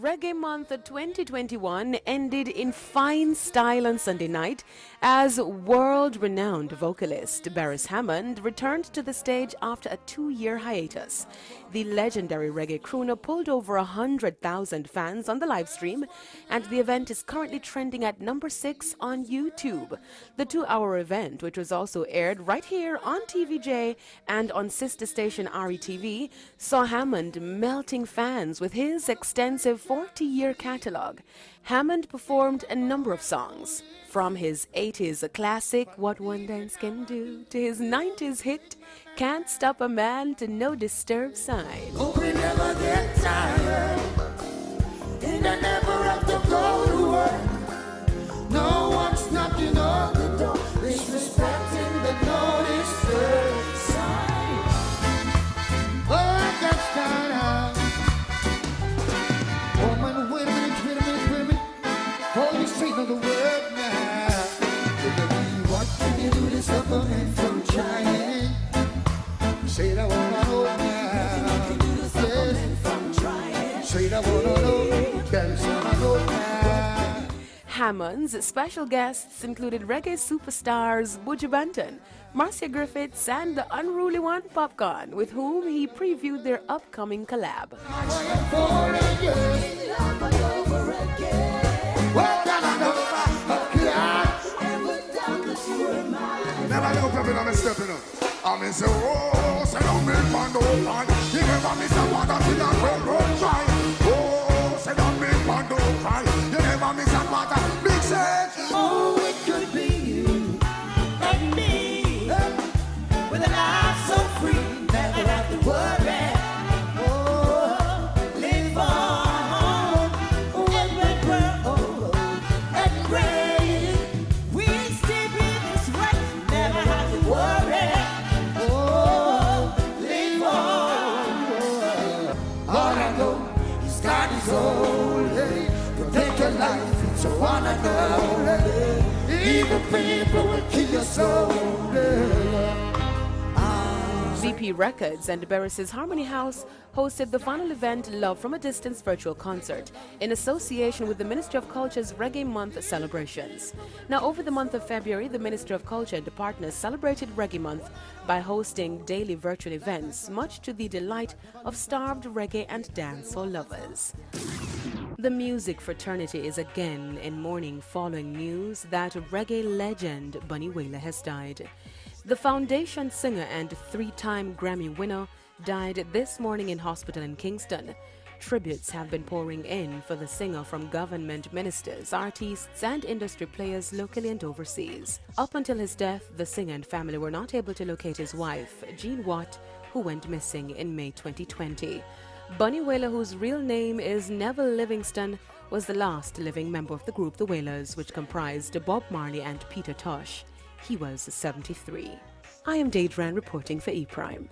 Reggae Month 2021 ended in fine style on Sunday night as world-renowned vocalist Beres Hammond returned to the stage after a 2-year hiatus. The legendary reggae crooner pulled over 100,000 fans on the live stream, and the event is currently trending at number 6 on YouTube. The 2-hour event, which was also aired right here on TVJ and on sister station RETV, saw Hammond melting fans with his extensive 40-year catalog. Hammond performed a number of songs, from his 80s classic What One Dance Can Do to his 90s hit Can't Stop a Man to No Disturb Sign. Oh, we never get tired, and I never have to go to work. No one's knocking on the door, disrespecting the no disturb sign. Oh, I got started. Woman, wait a minute. Hold you straight on the word now. What can you do to stop a man from trying? Say that one know now. Can you do to stop a man from trying? Say that one know. Dance on know now. Hammond's special guests included reggae superstars Buju Banton, Marcia Griffiths, and the unruly one Popcorn, with whom he previewed their upcoming collab. Never know people I'm stepping up. I'm say, oh, say don't make man no fun. You never miss a water till a railroad try. Oh, say don't make man no cry. You never miss a water. Big sense. Oh, it could be you and me with a life so free, never have to worry. Oh, live on and grow and gray. We still be this way, never have to worry. Oh, live on. All I know is God is holy. Protect your life, so all I know. Evil people will kill your soul. VP Records and Beres' Harmony House hosted the final event Love from a Distance virtual concert in association with the Ministry of Culture's Reggae Month celebrations. Now, over the month of February, the Ministry of Culture and the partners celebrated Reggae Month by hosting daily virtual events, much to the delight of starved reggae and dancehall lovers. The music fraternity is again in mourning following news that reggae legend Bunny Wailer has died. The Foundation singer and 3-time Grammy winner died this morning in hospital in Kingston. Tributes have been pouring in for the singer from government ministers, artists, and industry players locally and overseas. Up until his death, the singer and family were not able to locate his wife, Jean Watt, who went missing in May 2020. Bunny Wailer, whose real name is Neville Livingston, was the last living member of the group The Wailers, which comprised Bob Marley and Peter Tosh. He was 73. I am Deidre reporting for ePrime.